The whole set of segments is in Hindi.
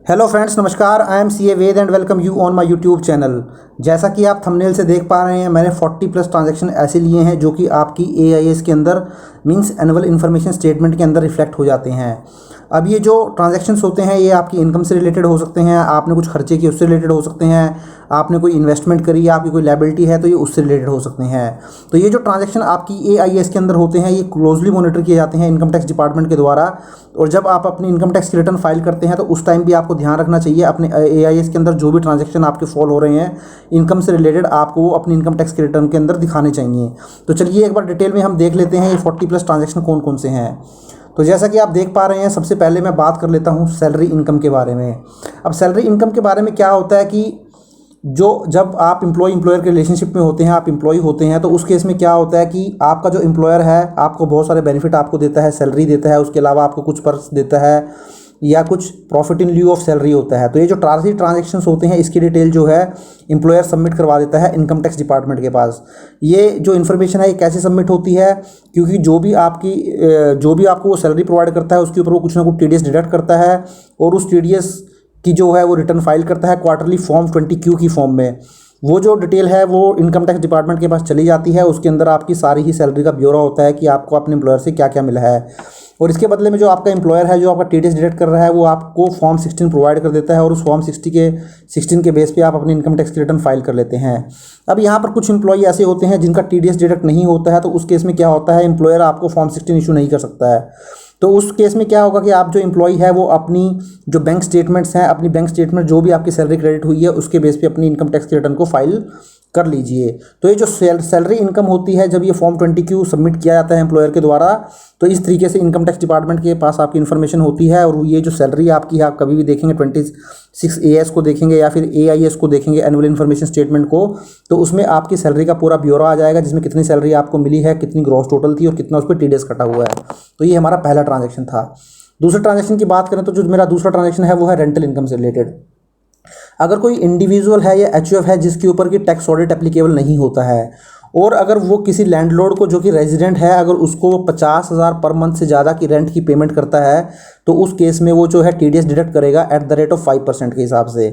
हेलो फ्रेंड्स, नमस्कार। I am C A Ved and welcome you on my YouTube channel. जैसा कि आप थंबनेल से देख पा रहे हैं, मैंने 40+ ट्रांजैक्शन ऐसे लिए हैं जो कि आपकी AIS के अंदर मींस एनुअल इन्फॉर्मेशन स्टेटमेंट के अंदर रिफ्लेक्ट हो जाते हैं। अब ये जो ट्रांजैक्शंस होते हैं ये आपकी इनकम से रिलेटेड हो सकते हैं, आपने कुछ खर्चे किए उससे रिलेटेड हो सकते हैं, आपने कोई इन्वेस्टमेंट करी, आपकी कोई लायबिलिटी है तो ये उससे रिलेटेड हो सकते हैं। तो ये जो ट्रांजैक्शन आपकी AIS के अंदर होते हैं ये क्लोजली मॉनिटर किए जाते हैं इनकम टैक्स डिपार्टमेंट के द्वारा। और जब आप अपनी इनकम टैक्स की रिटर्न फाइल करते हैं तो उस टाइम भी आपको ध्यान रखना चाहिए अपने AIS के अंदर जो भी ट्रांजैक्शन आपके फॉल हो रहे हैं इनकम से रिलेटेड, आपको वो अपनी इनकम टैक्स की रिटर्न के अंदर दिखाने चाहिए। तो चलिए एक बार डिटेल में हम देख लेते हैं ये 40+ ट्रांजैक्शन कौन कौन से हैं। तो जैसा कि आप देख पा रहे हैं, सबसे पहले मैं बात कर लेता हूँ सैलरी इनकम के बारे में। अब सैलरी इनकम के बारे में क्या होता है कि जब आप एम्प्लॉयर के रिलेशनशिप में होते हैं, आप एम्प्लॉय होते हैं, तो उस केस में क्या होता है कि आपका जो एम्प्लॉयर है आपको बहुत सारे बेनिफिट आपको देता है, सैलरी देता है, उसके अलावा आपको कुछ पर्क्स देता है या कुछ profit in lieu of salary होता है। तो ये जो ट्रांजैक्शंस होते हैं इसकी डिटेल जो है एम्प्लॉयर सबमिट करवा देता है इनकम टैक्स डिपार्टमेंट के पास। ये जो इन्फॉर्मेशन है ये कैसे सबमिट होती है, क्योंकि जो भी आपको वो सैलरी प्रोवाइड करता है उसके ऊपर वो कुछ ना कुछ TDS डिडक्ट करता है और उस TDS की जो है वो रिटर्न फाइल करता है क्वार्टरली फॉर्म 20Q की फॉर्म में। वो जो डिटेल है वो इनकम टैक्स डिपार्टमेंट के पास चली जाती है, उसके अंदर आपकी सारी ही सैलरी का ब्यौरा होता है कि आपको अपने एम्प्लॉयर से क्या क्या मिला है। और इसके बदले में जो आपका एम्प्लॉयर है जो आपका TDS डिडक्ट कर रहा है वो आपको फॉर्म 16 प्रोवाइड कर देता है और उस फॉर्म 16 के बेस पे आप अपनी इनकम टैक्स की रिटर्न फाइल कर लेते हैं। अब यहाँ पर कुछ एम्प्लॉई ऐसे होते हैं जिनका TDS डिडक्ट नहीं होता है, तो उस केस में क्या होता है, एम्प्लॉयर आपको फॉर्म 16 इशू नहीं कर सकता है। तो उस केस में क्या होगा कि आप जो एम्प्लॉई है वो अपनी जो बैंक स्टेटमेंट्स हैं, अपनी बैंक स्टेटमेंट जो भी आपकी सैलरी क्रेडिट हुई है उसके बेस पे अपनी इनकम टैक्स की रिटर्न को फाइल कर लीजिए। तो ये जो सैलरी इनकम होती है जब ये फॉर्म 20Q सबमिट किया जाता है एम्प्लॉयर के द्वारा, तो इस तरीके से इनकम टैक्स डिपार्टमेंट के पास आपकी इन्फॉर्मेशन होती है। और ये जो सैलरी आपकी है आप कभी भी देखेंगे 26AS को देखेंगे या फिर AIS को देखेंगे, एनुअल इन्फॉर्मेशन स्टेटमेंट को, तो उसमें आपकी सैलरी का पूरा ब्यौरा आ जाएगा जिसमें कितनी सैलरी आपको मिली है, कितनी ग्रॉस टोटल थी और कितना उस पर TDS कटा हुआ है। तो ये हमारा पहला ट्रांजेक्शन था। दूसरे ट्रांजेक्शन की बात करें तो जो मेरा दूसरा ट्रांजेक्शन है वो है रेंटल इनकम से रिलेटेड। अगर कोई इंडिविजुअल है या HUF है जिसके ऊपर की टैक्स ऑडिट एप्लीकेबल नहीं होता है और अगर वो किसी लैंडलॉर्ड को जो कि रेजिडेंट है अगर उसको 50,000 पर मंथ से ज़्यादा की रेंट की पेमेंट करता है तो उस केस में वो जो है TDS डिडक्ट करेगा एट द रेट ऑफ 5% के हिसाब से।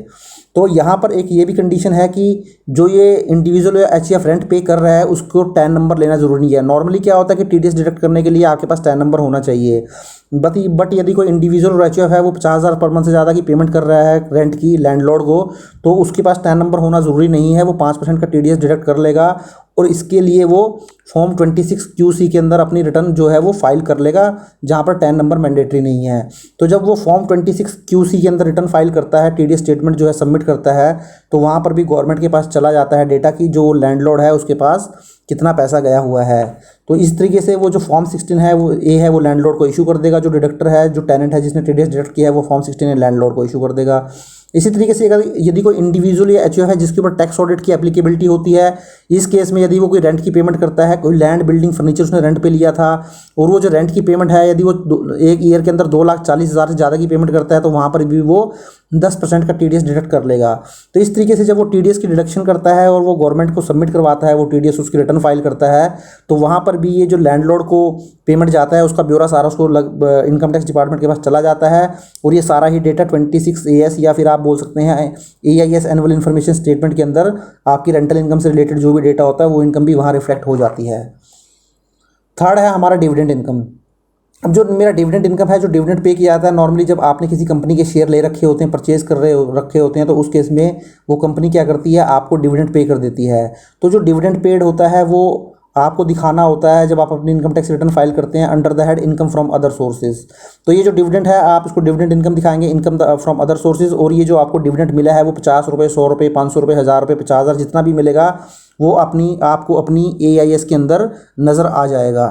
तो यहाँ पर एक ये भी कंडीशन है कि जो ये इंडिविजुअल या HUF रेंट पे कर रहा है उसको टैन नंबर लेना जरूरी नहीं है। नॉर्मली क्या होता है कि TDS डिडक्ट करने के लिए आपके पास टैन नंबर होना चाहिए, बट यदि कोई इंडिविजुअल और HUF है वो 50,000 पर मंथ से ज़्यादा की पेमेंट कर रहा है रेंट की लैंडलॉर्ड को, तो उसके पास टैन नंबर होना ज़रूरी नहीं है, वो 5% का TDS डिडक्ट कर लेगा और इसके लिए वो फॉर्म 26QC के अंदर अपनी रिटर्न जो है वो फाइल कर लेगा जहाँ पर टैन नंबर मैंडेटरी नहीं है। तो जब वो फॉर्म 26QC के अंदर रिटर्न फाइल करता है, TDS स्टेटमेंट जो है सबमिट करता है, तो वहाँ पर भी गवर्नमेंट के पास चला जाता है डेटा कि जो लैंडलॉर्ड है उसके पास कितना पैसा गया हुआ है। तो इस तरीके से वो जो फॉर्म 16 है वो वो लैंडलॉर्ड को इशू कर देगा, जो डिडक्टर है जो टेनेंट है जिसने TDS डिडक्ट किया है वो फॉर्म 16 लैंडलॉर्ड को इशू कर देगा। इसी तरीके से अगर यदि कोई इंडिविजुअल या HUF है जिसके ऊपर टैक्स ऑडिट की एप्लीकेबिलिटी होती है, इस केस में यदि वो कोई रेंट की पेमेंट करता है, कोई लैंड बिल्डिंग फर्नीचर उसने रेंट पे लिया था और वो जो रेंट की पेमेंट है यदि वो एक ईयर के अंदर 2,40,000 से ज़्यादा की पेमेंट करता है तो वहाँ पर भी वो 10% का TDS डिडक्ट कर लेगा। तो इस तरीके से जब वो TDS की डिडक्शन करता है और वो गवर्नमेंट को सबमिट करवाता है, वो TDS उसकी रिटर्न फाइल करता है, तो वहाँ पर भी ये जो लैंडलॉर्ड को पेमेंट जाता है उसका ब्यौरा सारा उसको इनकम टैक्स डिपार्टमेंट के पास चला जाता है और ये सारा ही डेटा 26AS या फिर आप बोल सकते हैं AIS एनुअल इन्फॉर्मेशन स्टेटमेंट के अंदर आपकी रेंटल इनकम से रिलेटेड जो भी डेटा होता है वो इनकम भी वहाँ रिफ्लेक्ट हो जाती है। थर्ड है हमारा डिविडेंड इनकम। अब जो मेरा डिविडेंड इनकम है, जो डिविडेंड पे किया जाता है, नॉर्मली जब आपने किसी कंपनी के शेयर ले रखे होते हैं, परचेज रखे होते हैं, तो उस केस में वो कंपनी क्या करती है, आपको डिविडेंड पे कर देती है। तो जो डिविडेंड पेड होता है वो आपको दिखाना होता है जब आप अपनी इनकम टैक्स रिटर्न फाइल करते हैं under the head income from other sources. तो ये जो डिविडेंड है आप इसको डिविडेंड इनकम दिखाएंगे, इनकम फ्रॉम अदर सोर्सेज। और ये जो आपको डिविडेंड मिला है वो 50 रुपये, 100 रुपये, 500 रुपये, 1000 रुपये, 50,000 जितना भी मिलेगा वो आपको अपनी AIS के अंदर नज़र आ जाएगा।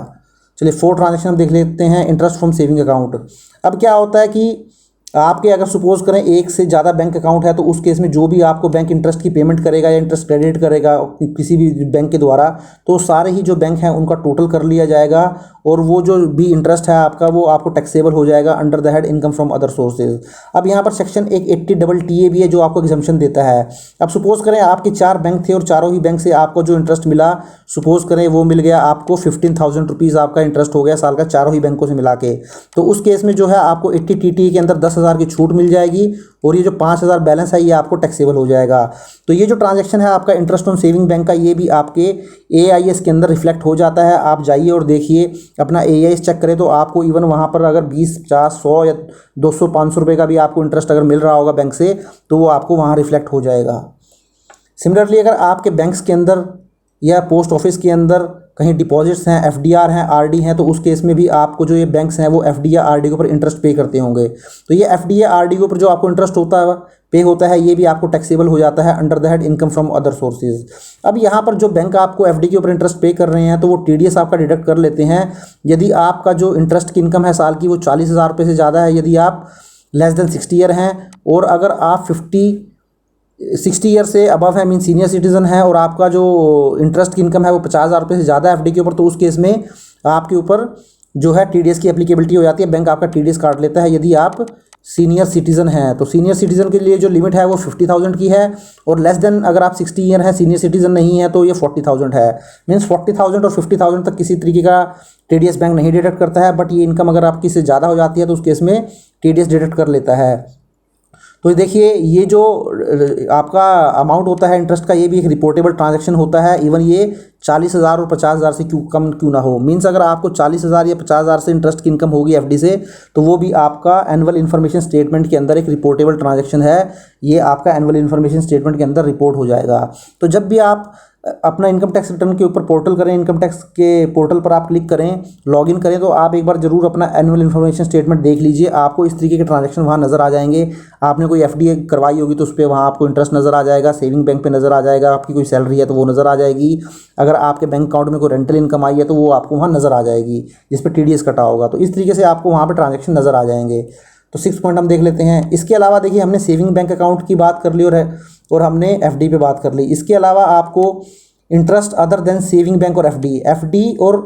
चलिए 4 ट्रांजेक्शन हम देख लेते हैं। Interest from saving account. अब क्या होता है कि आपके अगर सपोज करें एक से ज़्यादा बैंक अकाउंट है तो उस केस में जो भी आपको बैंक इंटरेस्ट की पेमेंट करेगा या इंटरेस्ट क्रेडिट करेगा किसी भी बैंक के द्वारा, तो सारे ही जो बैंक हैं उनका टोटल कर लिया जाएगा और वो जो भी इंटरेस्ट है आपका वो आपको टैक्सेबल हो जाएगा under the head income from other sources. अब यहाँ पर सेक्शन 80AA भी है जो आपको एग्जम्पशन देता है। अब सपोज करें आपके 4 बैंक थे और चारों ही बैंक से आपको जो इंटरेस्ट मिला, सपोज करें वो मिल गया आपको 15,000 रुपीज़ आपका इंटरेस्ट हो गया साल का चारों ही बैंकों से मिला के, तो उस केस में जो है आपको 80TT के अंदर 10,000 की छूट मिल जाएगी और ये जो 5,000 बैलेंस है ये आपको टैक्सेबल हो जाएगा। तो ये जो ट्रांजैक्शन है आपका इंटरेस्ट ऑन सेविंग बैंक का, ये भी आपके AIS के अंदर रिफ्लेक्ट हो जाता है। आप जाइए और देखिए अपना AIS चेक करें तो आपको इवन वहाँ पर अगर 20, 50, 100 या 200, 500 रुपये का भी आपको इंटरेस्ट अगर मिल रहा होगा बैंक से, तो वो आपको वहाँ रिफ्लेक्ट हो जाएगा। सिमिलरली अगर आपके बैंक्स के अंदर या पोस्ट ऑफिस के अंदर कहीं डिपॉजिट्स हैं, FDR हैं, RD हैं, तो उस केस में भी आपको जो ये बैंक्स हैं वो FD या RD के ऊपर इंटरेस्ट पे करते होंगे। तो ये FD या RD के ऊपर जो आपको इंटरेस्ट होता है ये भी आपको टैक्सेबल हो जाता है under the head income from other sources. अब यहाँ पर जो बैंक आपको FD के ऊपर इंटरेस्ट पे कर रहे हैं तो वो TDS आपका डिडक्ट कर लेते हैं। यदि आपका जो इंटरेस्ट की इनकम है साल की वो 40,000 रुपये से ज़्यादा है, यदि आप लेस देन 60 ईयर हैं, और अगर आप 60 ईयर से अबव है, मीन सीनियर सिटीजन है, और आपका जो इंटरेस्ट की इनकम है वो 50,000 रुपये से ज़्यादा है FD के ऊपर, तो उस केस में आपके ऊपर जो है TDS की एप्लीकेबिलिटी हो जाती है। बैंक आपका TDS काट लेता है यदि आप सीनियर सिटीजन हैं। तो सीनियर सिटीजन के लिए जो लिमिट है वो 50,000 की है, और लेस देन अगर आप 60 ईयर हैं, सीनियर सिटीजन नहीं है, तो ये 40,000 है। मीन्स 40,000 और 50,000 तक किसी तरीके का TDS बैंक नहीं डिडक्ट करता है, बट ये इनकम अगर आपकी से ज़्यादा हो जाती है तो उस केस में TDS डिडक्ट कर लेता है। तो देखिए ये जो आपका अमाउंट होता है इंटरेस्ट का, ये भी एक रिपोर्टेबल ट्रांजैक्शन होता है। इवन ये 40,000 और 50,000 से कम क्यों ना हो। मीन्स अगर आपको 40,000 या 50,000 से इंटरेस्ट की इनकम होगी FD से, तो वो भी आपका एनुअल इन्फॉर्मेशन स्टेटमेंट के अंदर एक रिपोर्टेबल ट्रांजैक्शन है। ये आपका एनुअल इन्फॉर्मेशन स्टेटमेंट के अंदर रिपोर्ट हो जाएगा। तो जब भी आप अपना इनकम टैक्स रिटर्न के ऊपर पोर्टल करें, इनकम टैक्स के पोर्टल पर आप क्लिक करें, लॉगिन करें, तो आप एक बार ज़रूर अपना एनुअल इन्फॉर्मेशन स्टेटमेंट देख लीजिए। आपको इस तरीके के ट्रांजैक्शन वहाँ नज़र आ जाएंगे। आपने कोई FD करवाई होगी तो उस पर वहाँ आपको इंटरेस्ट नज़र आ जाएगा, सेविंग बैंक पे नज़र आ जाएगा, आपकी कोई सैलरी है तो वो नज़र आ जाएगी, अगर आपके बैंक अकाउंट में कोई रेंटल इनकम आई है तो वो आपको वहाँ नज़र आ जाएगी जिस पर TDS कटा होगा। तो इस तरीके से आपको वहाँ पर ट्रांजैक्शन नज़र आ जाएंगे। तो 6 पॉइंट हम देख लेते हैं। इसके अलावा देखिए हमने सेविंग बैंक अकाउंट की बात कर ली और हमने FD पे बात कर ली। इसके अलावा आपको interest other than saving bank और FD और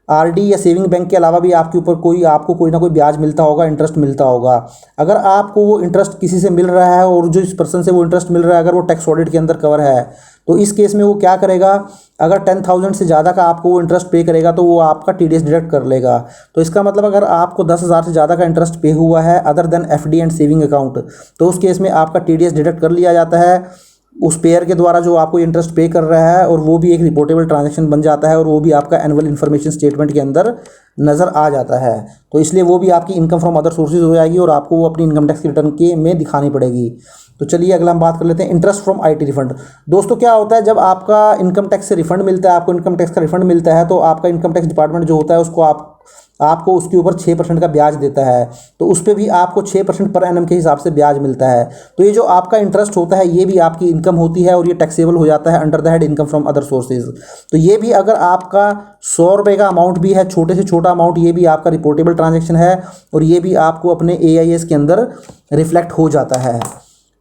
RD या सेविंग बैंक के अलावा भी आपके ऊपर आपको कोई ना कोई ब्याज मिलता होगा, इंटरेस्ट मिलता होगा। अगर आपको वो इंटरेस्ट किसी से मिल रहा है और जो इस पर्सन से वो इंटरेस्ट मिल रहा है अगर वो टैक्स ऑडिट के अंदर कवर है, तो इस केस में वो क्या करेगा, अगर 10,000 से ज़्यादा का आपको वो इंटरेस्ट पे करेगा तो वो आपका TDS डिडक्ट कर लेगा। तो इसका मतलब अगर आपको 10,000 से ज़्यादा का इंटरेस्ट पे हुआ है other than FD and saving account, तो उस केस में आपका TDS डिडक्ट कर लिया जाता है उस पेयर के द्वारा जो आपको इंटरेस्ट पे कर रहा है, और वो भी एक रिपोर्टेबल ट्रांजैक्शन बन जाता है, और वो भी आपका एनुअल इन्फॉर्मेशन स्टेटमेंट के अंदर नज़र आ जाता है। तो इसलिए वो भी आपकी इनकम फ्रॉम अदर सोर्सेज हो जाएगी और आपको वो अपनी इनकम टैक्स रिटर्न के में दिखानी पड़ेगी। तो चलिए अगला हम बात कर लेते हैं इंटरेस्ट फ्रॉम IT रिफंड। दोस्तों क्या होता है, जब आपका इनकम टैक्स से रिफंड मिलता है, आपको इनकम टैक्स का रिफंड मिलता है, तो आपका इनकम टैक्स डिपार्टमेंट जो होता है उसको आपको उसके ऊपर 6% का ब्याज देता है। तो उस पर भी आपको 6% पर एनम के हिसाब से ब्याज मिलता है। तो ये जो आपका इंटरेस्ट होता है ये भी आपकी इनकम होती है और ये टैक्सेबल हो जाता है under the head income from other sources. तो ये भी अगर आपका 100 रुपये का अमाउंट भी है, छोटे से छोटा अमाउंट, ये भी आपका रिपोर्टेबल ट्रांजेक्शन है और ये भी आपको अपने AIS के अंदर रिफ्लेक्ट हो जाता है।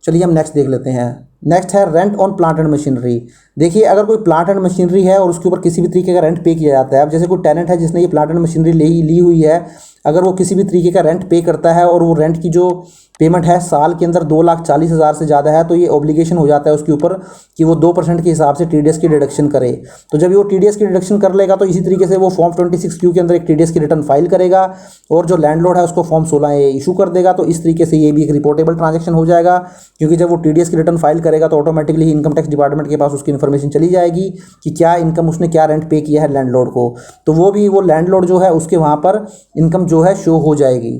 चलिए हम नेक्स्ट देख लेते हैं। नेक्स्ट है rent on plant and machinery. देखिए अगर कोई प्लांट एंड मशीनरी है और उसके ऊपर किसी भी तरीके का रेंट पे किया जाता है, अब जैसे कोई टेनेंट है जिसने ये प्लांट एंड मशीनरी ली हुई है, अगर वो किसी भी तरीके का रेंट पे करता है और वो रेंट की जो पेमेंट है साल के अंदर 2,40,000 से ज़्यादा है, तो ये ऑब्लिगेशन हो जाता है उसके ऊपर कि वो 2% के हिसाब से TDS की डिडक्शन करे। तो जब वो TDS की डिडक्शन कर लेगा तो इसी तरीके से वो फॉर्म 26Q के अंदर एक TDS की रिटर्न फाइल करेगा और जो लैंडलॉर्ड है उसको फॉर्म 16A इशू कर देगा। तो इस तरीके से ये भी एक रिपोर्टेबल ट्रांजेक्शन हो जाएगा, क्योंकि जब वो TDS की रिटर्न फाइल करेगा तो ऑटोमेटिकली ही इनकम टैक्स डिपार्टमेंट के पास उसकी इन्फॉर्मेशन चली जाएगी कि क्या इनकम उसने क्या रेंट पे किया है लैंडलॉर्ड को। तो वो लैंडलॉर्ड जो है उसके वहाँ पर इनकम जो है शो हो जाएगी।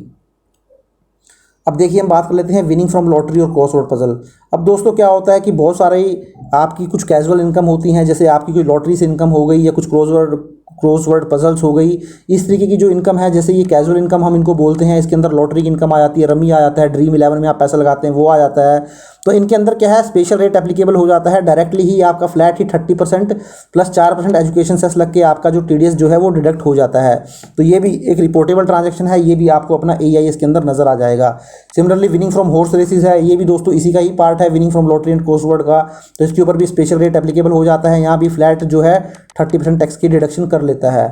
अब देखिए हम बात कर लेते हैं विनिंग फ्रॉम लॉटरी और क्रॉसवर्ड पजल। अब दोस्तों क्या होता है कि बहुत सारे आपकी कुछ कैजुअल इनकम होती हैं, जैसे आपकी कोई लॉटरी से इनकम हो गई या कुछ क्रॉसवर्ड पजल्स हो गई। इस तरीके की जो इनकम है, जैसे ये कैजुअल इनकम हम इनको बोलते हैं, इसके अंदर लॉटरी की इनकम आ जाती है, रमी आ जाता है, ड्रीम 11 में आप पैसा लगाते हैं वो आ जाता है। तो इनके अंदर क्या है, स्पेशल रेट एप्लीकेबल हो जाता है, डायरेक्टली ही आपका फ्लैट ही 30% प्लस 4% एजुकेशन सेस लग के आपका जो TDS जो है वो डिडक्ट हो जाता है। तो ये भी एक रिपोर्टेबल ट्रांजेक्शन है, ये भी आपको अपना AIS के अंदर नजर आ जाएगा। Similarly winning from horse races है, ये भी दोस्तों इसी का ही पार्ट है, winning from lottery and crossword का। तो इसके ऊपर भी स्पेशल रेट एप्लीकेबल हो जाता है, यहाँ भी फ्लैट जो है 30% टैक्स की डिडक्शन कर लेता है।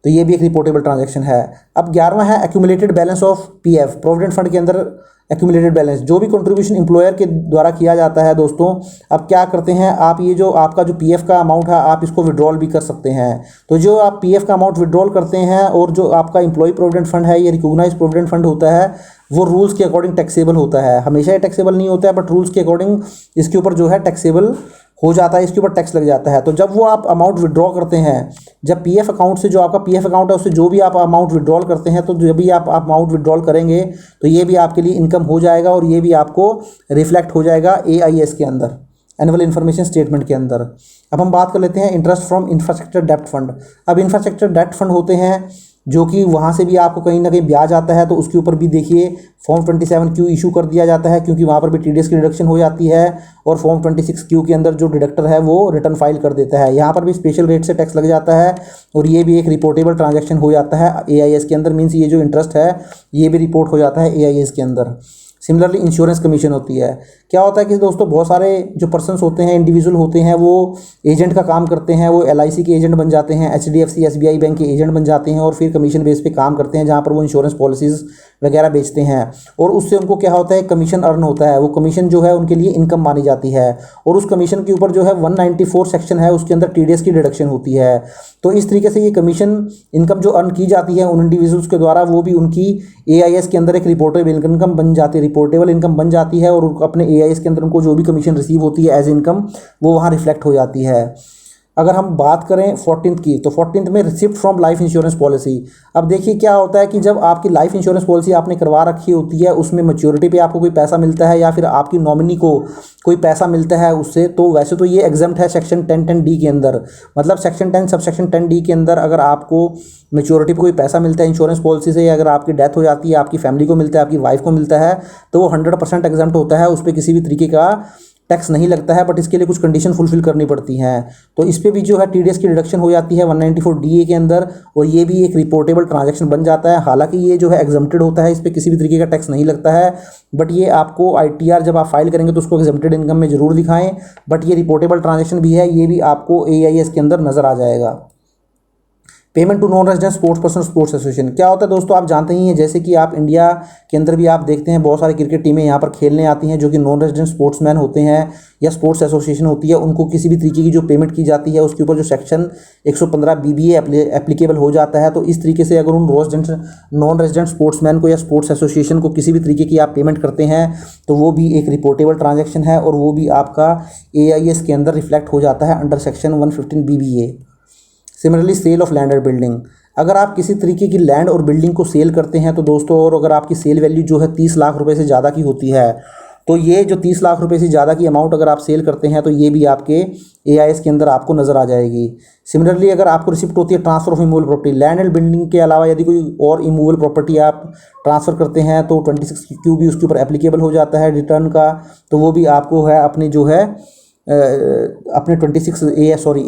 तो ये भी एक रिपोर्टेबल ट्रांजैक्शन है। अब 11वां है accumulated balance of PF, provident fund के अंदर एक्यूमुलेटेड बैलेंस, जो भी कंट्रीब्यूशन एम्प्लॉयर के द्वारा किया जाता है दोस्तों। अब क्या करते हैं आप, ये जो आपका जो PF का अमाउंट है आप इसको विड्रॉल भी कर सकते हैं। तो जो आप PF का अमाउंट विड्रॉल करते हैं और जो आपका एम्प्लॉय प्रोविडेंट फंड है ये रिकॉग्नाइज प्रोविडेंट फंड होता है, वो रूल्स के अकॉर्डिंग टैक्सेबल होता है। हमेशा ये टैक्सेबल नहीं होता है, बट रूल्स के अकॉर्डिंग इसके ऊपर जो है टैक्सेबल हो जाता है, इसके ऊपर टैक्स लग जाता है। तो जब वो आप अमाउंट विड्रॉ करते हैं, जब पीएफ अकाउंट से, जो आपका पीएफ अकाउंट है उससे जो भी आप अमाउंट विड्रॉल करते हैं, तो जब भी आप अमाउंट विड्रॉल करेंगे तो ये भी आपके लिए इनकम हो जाएगा और ये भी आपको रिफ्लेक्ट हो जाएगा एआईएस के अंदर, एनुअल इन्फॉर्मेशन स्टेटमेंट के अंदर। अब हम बात कर लेते हैं इंटरेस्ट फ्रॉम इंफ्रास्ट्रक्चर डेब्ट फंड। अब इंफ्रास्ट्रक्चर डेब्ट फंड होते हैं जो कि वहाँ से भी आपको कहीं ना कहीं ब्याज आता है, तो उसके ऊपर भी देखिए फॉर्म 27Q इशू कर दिया जाता है, क्योंकि वहाँ पर भी टीडीएस की डिडक्शन हो जाती है और फॉर्म 26Q के अंदर जो डिडक्टर है वो रिटर्न फाइल कर देता है। यहाँ पर भी स्पेशल रेट से टैक्स लग जाता है और ये भी एक रिपोर्टेबल ट्रांजैक्शन हो जाता है एआईएस के अंदर। मीन्स ये जो इंटरेस्ट है ये भी रिपोर्ट हो जाता है एआईएस के अंदर। सिमिलरली इंश्योरेंस कमीशन होती है। क्या होता है कि दोस्तों बहुत सारे जो पर्सन्स होते हैं, इंडिविजुअल होते हैं, वो एजेंट का काम करते हैं, वो एलआईसी के एजेंट बन जाते हैं, एचडीएफसी एसबीआई बैंक के एजेंट बन जाते हैं और फिर कमीशन बेस पे काम करते हैं, जहाँ पर वो इंश्योरेंस पॉलिसीज़ वगैरह बेचते हैं और उससे उनको क्या होता है, कमीशन अर्न होता है। वो कमीशन जो है उनके लिए इनकम मानी जाती है और उस कमीशन के ऊपर जो है 194 सेक्शन है, उसके अंदर टीडीएस की डिडक्शन होती है। तो इस तरीके से ये कमीशन इनकम जो अर्न की जाती है उन इंडिविजुअल्स के द्वारा, वो भी उनकी एआईएस के अंदर एक रिपोर्टेबल इनकम बन जाती है, रिपोर्टेबल इनकम बन जाती है और अपने एआईएस के अंदर उनको जो भी कमीशन रिसीव होती है एज इनकम, वो वहाँ रिफ्लेक्ट हो जाती है। अगर हम बात करें 14th की, तो 14th में receipt from life insurance policy. अब देखिए क्या होता है कि जब आपकी लाइफ इंश्योरेंस पॉलिसी आपने करवा रखी होती है, उसमें मैच्योरिटी पे आपको कोई पैसा मिलता है या फिर आपकी नॉमिनी को कोई पैसा मिलता है उससे, तो वैसे तो ये एग्जम्प्ट है सेक्शन 10(10)D के अंदर। मतलब सेक्शन 10 सब सेक्शन 10D के अंदर अगर आपको मैच्योरिटी पे कोई पैसा मिलता है इंश्योरेंस पॉलिसी से, या अगर आपकी डेथ हो जाती है, आपकी फैमिली को मिलता है, आपकी वाइफ को मिलता है, तो वो 100% एग्जम्प्ट होता है, उस पर किसी भी तरीके का टैक्स नहीं लगता है। बट इसके लिए कुछ कंडीशन फुलफिल करनी पड़ती हैं, तो इस पर भी जो है टीडीएस की डिडक्शन हो जाती है 194DA के अंदर और ये भी एक रिपोर्टेबल ट्रांजैक्शन बन जाता है। हालांकि ये जो है एग्जम्प्टेड होता है, इस पर किसी भी तरीके का टैक्स नहीं लगता है, बट ये आपको आईटीआर जब आप फाइल करेंगे तो उसको एग्जम्प्टेड इनकम में जरूर दिखाएं। बट ये रिपोर्टेबल ट्रांजैक्शन भी है, ये भी आपको एआईएस के अंदर नजर आ जाएगा। Payment to non resident sports person sports association. क्या होता है दोस्तों, आप जानते ही हैं, जैसे कि आप इंडिया के अंदर भी आप देखते हैं बहुत सारी क्रिकेट टीमें यहाँ पर खेलने आती हैं जो कि नॉन रेजिडेंट स्पोर्ट्समैन होते हैं या स्पोर्ट्स एसोसिएशन होती है, उनको किसी भी तरीके की जो पेमेंट की जाती है उसके ऊपर जो सेक्शन 115 BBA एप्लीकेबल हो जाता है। तो इस तरीके से अगर उन नॉन रेजिडेंट स्पोर्ट्समैन को या स्पोर्ट्स एसोसिएशन को किसी भी तरीके की आप पेमेंट करते हैं तो वो भी एक रिपोर्टेबल ट्रांजेक्शन है और वो भी आपका एआईएस के अंदर रिफ्लेक्ट हो जाता है under section 115 BBA। Similarly sale of land और बिल्डिंग। अगर आप किसी तरीके की लैंड और बिल्डिंग को सेल करते हैं तो दोस्तों, और अगर आपकी सेल वैल्यू जो है 30 लाख रुपए से ज़्यादा की होती है, तो ये जो 30 लाख रुपए से ज़्यादा की अमाउंट अगर आप सेल करते हैं तो ये भी आपके एआईएस के अंदर आपको नज़र आ जाएगी। सिमिलरली अगर आपको रिसिप्ट होती है transfer of immovable property, land and building के अलावा यदि कोई और इमूवेबल प्रॉपर्टी आप ट्रांसफ़र करते हैं तो 26Q भी उसके ऊपर एप्लीकेबल हो जाता है रिटर्न का, तो वो भी आपको है अपनी जो है अपने 26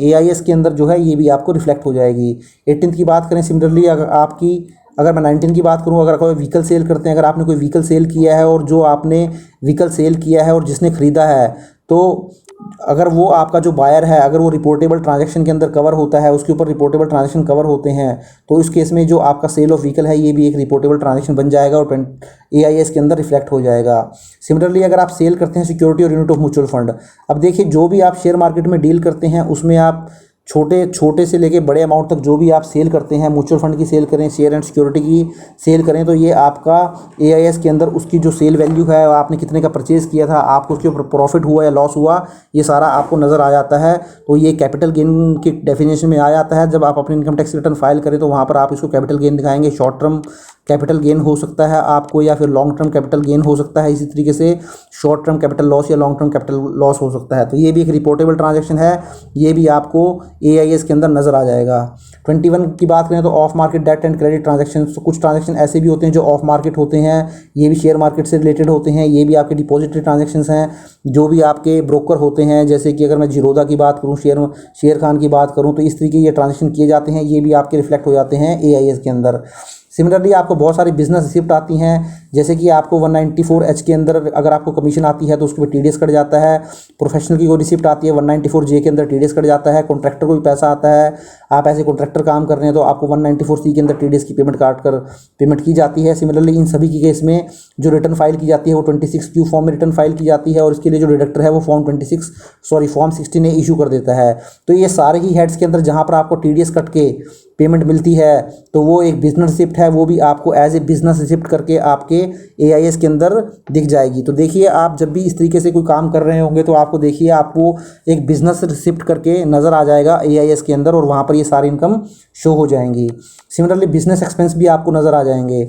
एआईएस के अंदर जो है ये भी आपको रिफ्लेक्ट हो जाएगी। 18th की बात करें, सिमिलरली अगर मैं 19 की बात करूं, अगर कोई व्हीकल सेल करते हैं, अगर आपने कोई व्हीकल सेल किया है और जो आपने व्हीकल सेल किया है और जिसने ख़रीदा है, तो अगर वो आपका जो बायर है, अगर वो रिपोर्टेबल ट्रांजैक्शन के अंदर कवर होता है, उसके ऊपर रिपोर्टेबल ट्रांजैक्शन कवर होते हैं, तो इस केस में जो आपका सेल ऑफ व्हीकल है ये भी एक रिपोर्टेबल ट्रांजैक्शन बन जाएगा और एआईएस के अंदर रिफ्लेक्ट हो जाएगा। सिमिलरली अगर आप सेल करते हैं सिक्योरिटी और यूनिट ऑफ म्यूचुअल फंड, अब देखिए जो भी आप शेयर मार्केट में डील करते हैं उसमें आप छोटे से लेके बड़े अमाउंट तक जो भी आप सेल करते हैं, म्यूचुअल फंड की सेल करें, शेयर एंड सिक्योरिटी की सेल करें, तो ये आपका एआईएस के अंदर उसकी जो सेल वैल्यू है, आपने कितने का परचेज़ किया था, आपको उसके ऊपर प्रॉफिट हुआ या लॉस हुआ, ये सारा आपको नज़र आ जाता है। तो ये कैपिटल गेन की डेफिनेशन में आ जाता है। जब आप अपनी इनकम टैक्स रिटर्न फाइल करें तो वहाँ पर आप इसको कैपिटल गेन दिखाएंगे। शॉर्ट टर्म कैपिटल गेन हो सकता है आपको या फिर लॉन्ग टर्म कैपिटल गेन हो सकता है। इसी तरीके से शॉर्ट टर्म कैपिटल लॉस या लॉन्ग टर्म कैपिटल लॉस हो सकता है। तो ये भी एक रिपोर्टेबल ट्रांजैक्शन है, ये भी आपको एआईएस के अंदर नज़र आ जाएगा। 21 की बात करें तो of market debt and credit transaction. तो कुछ ट्रांजैक्शन ऐसे भी होते हैं जो ऑफ मार्केट होते हैं, ये भी शेयर मार्केट से रिलेटेड होते हैं, ये भी आपके डिपॉजिटरी ट्रांजैक्शंस हैं। जो भी आपके ब्रोकर होते हैं, जैसे कि अगर मैं जीरोधा की बात करूँ, शेर खान की बात करूँ, तो इस तरीके ये ट्रांजैक्शन किए जाते हैं, ये भी आपके रिफ्लेक्ट हो जाते हैं एआईएस के अंदर। सिमिलरली आपको बहुत सारी बिजनेस रिसिप्ट आती हैं, जैसे कि आपको 194H के अंदर अगर आपको कमीशन आती है तो उसके ऊपर टीडीएस कट जाता है। प्रोफेशनल की कोई रिसिप्ट आती है 194J के अंदर टीडीएस कट जाता है। कॉन्ट्रैक्टर को भी पैसा आता है, आप ऐसे कॉन्ट्रैक्टर काम कर रहे हैं तो आपको 194C के अंदर टीडीएस की पेमेंट काट कर पेमेंट की जाती है। सिमिलरली इन सभी की केस में जो रिटर्न फाइल की जाती है वो 26Q फॉर्म में रिटर्न फाइल की जाती है और इसके लिए जो डिडक्टर है वो फॉर्म 16A इशू कर देता है। तो ये सारे ही हेड्स के अंदर जहाँ पर आपको टीडीएस कट के पेमेंट मिलती है तो वो एक बिजनेस रिसिप्ट है, वो भी आपको एज ए बिजनेस रिसिप्ट करके आपके एआईएस के अंदर दिख जाएगी। तो देखिए आप जब भी इस तरीके से कोई काम कर रहे होंगे तो आपको देखिए आपको एक बिजनेस रिसिप्ट करके नज़र आ जाएगा एआईएस के अंदर, और वहाँ पर ये सारी इनकम शो हो जाएंगी। सिमिलरली बिजनेस एक्सपेंस भी आपको नज़र आ जाएंगे।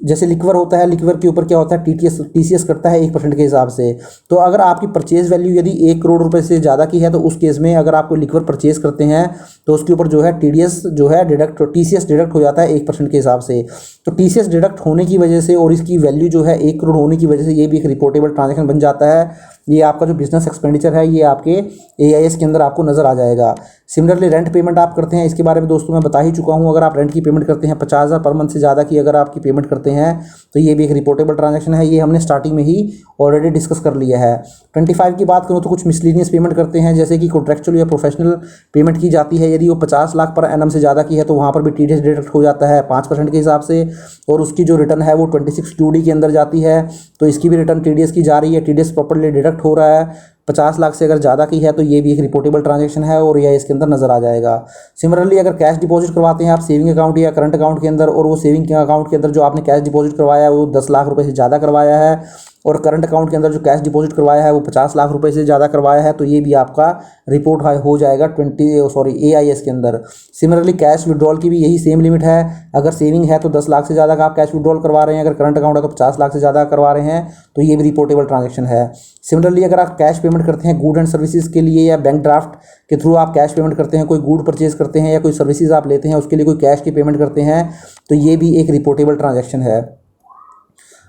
जैसे लिक्वर होता है, लिक्वर के ऊपर क्या होता है, टीसीएस कटता है 1% के हिसाब से। तो अगर आपकी परचेज वैल्यू यदि 1 करोड़ रुपए से ज़्यादा की है तो उस केस में अगर आप कोई लिक्वर परचेज करते हैं तो उसके ऊपर जो है टीडीएस जो है टीसीएस डिडक्ट हो जाता है 1% के हिसाब से। तो टीसीएस डिडक्ट होने की वजह से और इसकी वैल्यू जो है 1 करोड़ होने की वजह से ये भी एक रिपोर्टेबल ट्रांजैक्शन बन जाता है। ये आपका जो बिजनेस एक्सपेंडिचर है ये आपके एआईएस के अंदर आपको नज़र आ जाएगा। सिमिलरली रेंट पेमेंट आप करते हैं, इसके बारे में दोस्तों मैं बता ही चुका हूँ। अगर आप रेंट की पेमेंट करते हैं 50,000 पर मंथ से ज़्यादा की अगर आपकी पेमेंट करते हैं तो ये भी एक रिपोर्टेबल ट्रांजैक्शन है। ये हमने स्टार्टिंग में ही ऑलरेडी डिस्कस कर लिया है। 25 की बात करूँ तो कुछ मिसलेनियस पेमेंट करते हैं, जैसे कि कॉन्ट्रैक्चुअल या प्रोफेशनल पेमेंट की जाती है। यदि वो 50 लाख पर एनम से ज़्यादा की है तो वहाँ पर भी टीडीएस डिडक्ट हो जाता है 5% के हिसाब से, और उसकी जो रिटर्न है वो 26 QD के अंदर जाती है। तो इसकी भी रिटर्न टीडीएस की जा रही है, टीडीएस प्रॉपर्ली डिडक्ट हो रहा है। 50 लाख से अगर ज़्यादा की है तो ये भी एक रिपोर्टेबल ट्रांजैक्शन है और यह इसके अंदर नज़र आ जाएगा। सिमिलरली अगर कैश डिपॉजिट करवाते हैं आप सेविंग अकाउंट या करंट अकाउंट के अंदर, और वो सेविंग अकाउंट के अंदर जो आपने कैश डिपॉजिट करवाया है वो 10 लाख रुपए से ज़्यादा करवाया है, और करंट अकाउंट के अंदर जो कैश डिपॉजिट करवाया है वो 50 लाख रुपए से ज़्यादा करवाया है, तो ये भी आपका रिपोर्ट हो जाएगा एआईएस के अंदर। सिमिलरली कैश विड्रॉल की भी यही सेम लिमिट है। अगर सेविंग है तो 10 लाख से ज़्यादा का आप कैश विड्रॉल करवा रहे हैं, अगर करंट अकाउंट है तो 50 लाख से ज़्यादा करवा रहे हैं, तो ये भी रिपोर्टेबल ट्रांजैक्शन है। सिमिलरली अगर आप कैश पेमेंट करते हैं गुड एंड सर्विसेज के लिए या बैंक ड्राफ्ट के थ्रू आप कैश पेमेंट करते हैं, कोई गुड परचेज करते हैं या कोई सर्विसेज आप लेते हैं उसके लिए कोई कैश की पेमेंट करते हैं, तो ये भी एक रिपोर्टेबल ट्रांजैक्शन है।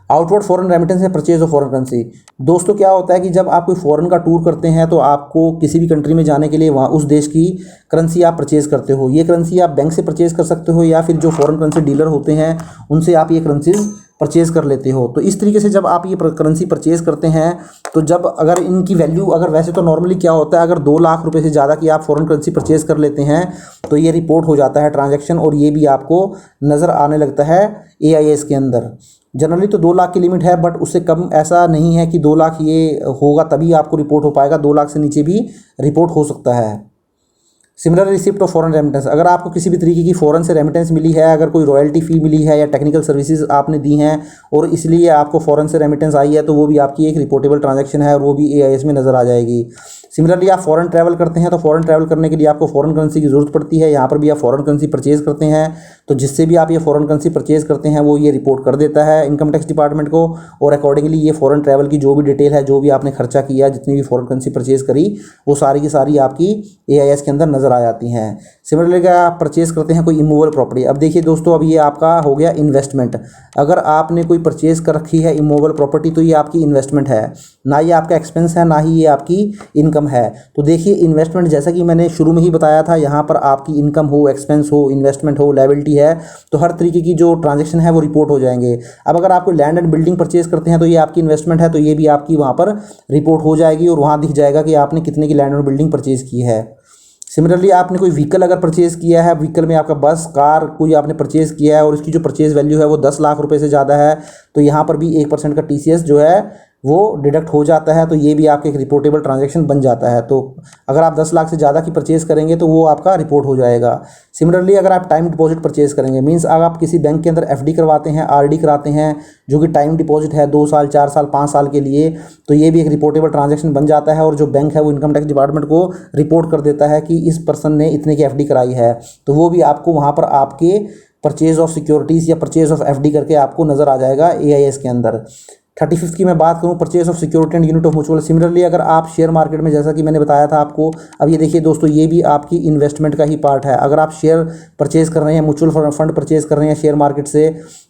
आउटवर्ड फॉरेन रेमिटेंस है परचेज ऑफ फॉरेन करेंसी। दोस्तों क्या होता है कि जब आप कोई फॉरेन का टूर करते हैं तो आपको किसी भी कंट्री में जाने के लिए वहाँ उस देश की करेंसी आप परचेज करते हो। ये करेंसी आप बैंक से परचेज कर सकते हो या फिर जो फॉरेन करेंसी डीलर होते हैं उनसे आप ये करेंसीज परचेज़ कर लेते हो। तो इस तरीके से जब आप ये करेंसी परचेज़ करते हैं तो जब अगर इनकी वैल्यू अगर वैसे तो नॉर्मली क्या होता है अगर 2 लाख रुपए से ज़्यादा की आप फॉरेन करेंसी परचेज़ कर लेते हैं तो ये रिपोर्ट हो जाता है ट्रांजैक्शन, और ये भी आपको नज़र आने लगता है एआईएस के अंदर। जनरली तो 2 लाख की लिमिट है, बट उससे कम ऐसा नहीं है कि 2 लाख ये होगा तभी आपको रिपोर्ट हो पाएगा, 2 लाख से नीचे भी रिपोर्ट हो सकता है। Similar receipt of foreign remittance, अगर आपको किसी भी तरीके की फ़ॉरेन से रेमिटेंस मिली है, अगर कोई रॉयल्टी फ़ी मिली है या टेक्निकल सर्विसेज आपने दी हैं और इसलिए आपको फ़ॉरेन से रेमिटेंस आई है तो वो भी आपकी एक रिपोर्टेबल ट्रांजैक्शन है और वो भी एआईएस में नज़र आ जाएगी। सिमिलरली आप फॉरेन ट्रैवल करते हैं तो फॉरेन ट्रैवल करने के लिए आपको फॉरेन करेंसी की ज़रूरत पड़ती है। यहाँ पर भी आप फॉरेन करेंसी परचेज़ करते हैं तो जिससे भी आप ये फॉरेन करेंसी परचेज़ करते हैं वो ये रिपोर्ट कर देता है इनकम टैक्स डिपार्टमेंट को, और अकॉर्डिंगली ये फॉरेन ट्रैवल की जो भी डिटेल है, जो भी आपने खर्चा किया, जितनी भी फॉरेन करेंसी परचेज़ करी, वो सारी की सारी आपकी एआईएस के अंदर नज़र आ जाती हैं। सिमिलरली अगर आप परचेज़ करते हैं कोई इमूवेबल प्रॉपर्टी, अब देखिए दोस्तों अब ये आपका हो गया इन्वेस्टमेंट। अगर आपने कोई परचेज़ कर रखी है इमूवेबल प्रॉपर्टी तो ये आपकी इन्वेस्टमेंट है, ना ये आपका एक्सपेंस है ना ही ये आपकी इनकम है। तो देखिए इन्वेस्टमेंट जैसा कि मैंने शुरू में ही बताया था, यहाँ पर आपकी इनकम हो, एक्सपेंस हो, इन्वेस्टमेंट हो, लायबिलिटी है, तो हर तरीके की जो ट्रांजैक्शन है वो रिपोर्ट हो जाएंगे। अब अगर आप कोई लैंड एंड बिल्डिंग परचेज़ करते हैं तो ये आपकी इन्वेस्टमेंट है, तो ये भी आपकी वहाँ पर रिपोर्ट हो जाएगी और वहाँ दिख जाएगा कि आपने कितने की लैंड एंड बिल्डिंग परचेज़ की है। सिमिलरली आपने कोई व्हीकल अगर परचेज़ किया है, व्हीकल में आपका बस, कार कोई आपने परचेज़ किया है और इसकी जो परचेज़ वैल्यू है वो 10 लाख रुपए से ज़्यादा है, तो यहाँ पर भी 1% का टीसीएस जो है वो डिडक्ट हो जाता है, तो ये भी आपके एक रिपोर्टेबल ट्रांजैक्शन बन जाता है। तो अगर आप 10 लाख से ज़्यादा की परचेज़ करेंगे तो वो आपका रिपोर्ट हो जाएगा। सिमिलरली अगर आप टाइम डिपॉजिट परचेज़ करेंगे, मींस अगर आप किसी बैंक के अंदर एफडी करवाते हैं, आरडी कराते हैं, जो कि टाइम डिपॉजिट है 2 साल, 4 साल, 5 साल के लिए, तो ये भी एक रिपोर्टेबल ट्रांजैक्शन बन जाता है और जो बैंक है वो इनकम टैक्स डिपार्टमेंट को रिपोर्ट कर देता है कि इस पर्सन ने इतने की एफडी कराई है, तो वो भी आपको वहाँ पर आपके परचेज़ ऑफ सिक्योरिटीज़ या परचेज़ ऑफ एफडी करके आपको नज़र आ जाएगा एआईएस के अंदर। 35 की मैं बात करूं, purchase of security and unit of mutual. Similarly अगर आप शेयर मार्केट में, जैसा कि मैंने बताया था आपको, अब ये देखिए दोस्तों ये भी आपकी इन्वेस्टमेंट का ही पार्ट है। अगर आप शेयर परचेज कर रहे हैं, म्यूचुअल फंड परचेज कर रहे हैं शेयर मार्केट से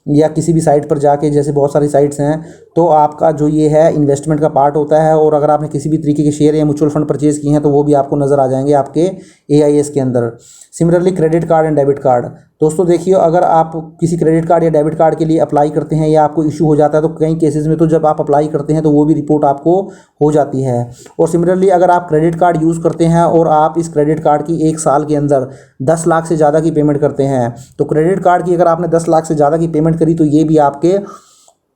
या किसी भी साइट पर जाके, जैसे बहुत सारी साइट्स हैं, तो आपका जो ये है इन्वेस्टमेंट का पार्ट होता है। और अगर आपने किसी भी तरीके के शेयर या म्यूचुअल फंड परचेज किए हैं तो वो भी आपको नज़र आ जाएंगे आपके एआईएस के अंदर। Similarly credit card and debit card, दोस्तों देखिए अगर आप किसी क्रेडिट कार्ड या डेबिट कार्ड के लिए अप्लाई करते हैं या आपको इशू हो जाता है तो कई केसेस में तो जब आप अप्लाई करते हैं तो वो भी रिपोर्ट आपको हो जाती है। और सिमिलरली अगर आप क्रेडिट कार्ड यूज़ करते हैं और आप इस क्रेडिट कार्ड की 1 साल के अंदर 10 लाख से ज़्यादा की पेमेंट करते हैं, तो क्रेडिट कार्ड की अगर आपने 10 लाख से ज़्यादा की पेमेंट करी तो ये भी आपके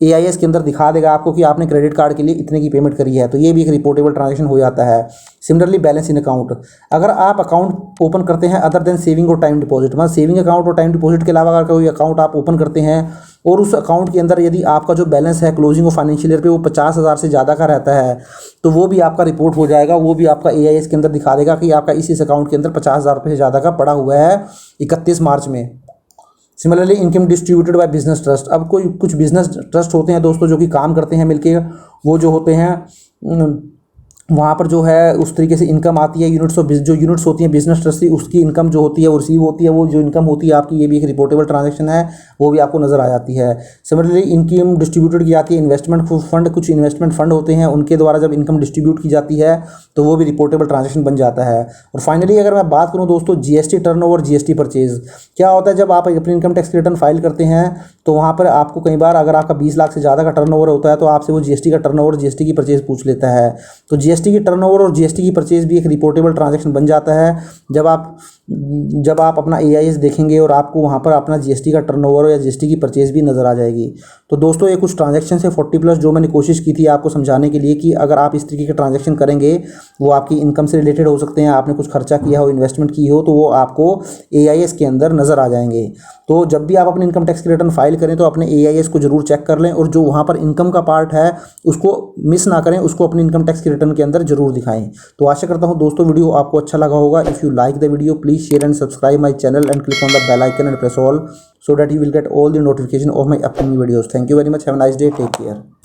AIS के अंदर दिखा देगा आपको कि आपने क्रेडिट कार्ड के लिए इतने की पेमेंट करी है, तो ये भी एक रिपोर्टेबल ट्रांजैक्शन हो जाता है। सिमिलरली बैलेंस इन अकाउंट, अगर आप अकाउंट ओपन करते हैं अदर देन सेविंग और टाइम डिपॉजिट, मतलब सेविंग अकाउंट और टाइम डिपॉजिट के अलावा अगर कोई अकाउंट आप ओपन करते हैं और उस अकाउंट के अंदर यदि आपका जो बैलेंस है क्लोजिंग ऑफ फाइनेंशियल ईयर पे वो 50,000 से ज़्यादा का रहता है, तो वो भी आपका रिपोर्ट हो जाएगा, वो भी आपका AIS के अंदर दिखा देगा कि आपका इस अकाउंट के अंदर 50,000 रुपये से ज़्यादा का पड़ा हुआ है 31 मार्च में। Similarly income distributed by business trust, अब कोई कुछ बिजनेस ट्रस्ट होते हैं दोस्तों जो कि काम करते हैं मिलके, वो जो होते हैं वहाँ पर जो है उस तरीके से इनकम आती है, यूनिट्स ऑफ जो यूनिट्स होती हैं बिजनेस ट्रस्ट की, उसकी इनकम जो होती है वो रिसीव होती है, वो जो इनकम होती है आपकी, ये भी एक रिपोर्टेबल ट्रांजैक्शन है, वो भी आपको नज़र आ जाती है। सिमिलरली इनकम डिस्ट्रीब्यूटेड की जाती है इन्वेस्टमेंट फंड, कुछ इन्वेस्टमेंट फंड होते हैं उनके द्वारा जब इनकम डिस्ट्रीब्यूट की जाती है तो वो भी रिपोर्टेबल ट्रांजैक्शन बन जाता है। और फाइनली अगर मैं बात करूँ दोस्तों GST टर्नओवर, GST परचेज, क्या होता है जब आप अपनी इनकम टैक्स रिटर्न फाइल करते हैं तो वहाँ पर आपको कई बार अगर आपका 20 लाख से ज़्यादा का टर्नओवर होता है तो आपसे वो GST का टर्नओवर, GST की परचेज पूछ लेता है। तो GST की टर्नओवर और GST की परचेज भी एक रिपोर्टेबल ट्रांजैक्शन बन जाता है जब आप अपना AIS देखेंगे और आपको वहाँ पर अपना GST का टर्नओवर या GST की परचेज भी नज़र आ जाएगी। तो दोस्तों ये कुछ ट्रांजैक्शन है 40+ जो मैंने कोशिश की थी आपको समझाने के लिए कि अगर आप इस तरीके के ट्रांजैक्शन करेंगे वो आपकी इनकम से रिलेटेड हो सकते हैं, आपने कुछ खर्चा किया हो, इन्वेस्टमेंट की हो, तो वो आपको AIS के अंदर नज़र आ जाएंगे। तो जब भी आप अपने इनकम टैक्स की रिटर्न फाइल करें तो अपने AIS को जरूर चेक कर लें और जो वहाँ पर इनकम का पार्ट है उसको मिस ना करें, उसको अपनी इनकम टैक्स की रिटर्न के अंदर जरूर दिखाएं। तो आशा करता हूँ दोस्तों वीडियो आपको अच्छा लगा होगा। If you like the video please share and subscribe my channel and click on the bell icon and press all so that you will get all the notification of my upcoming videos. Thank you very much. Have a nice day. Take care.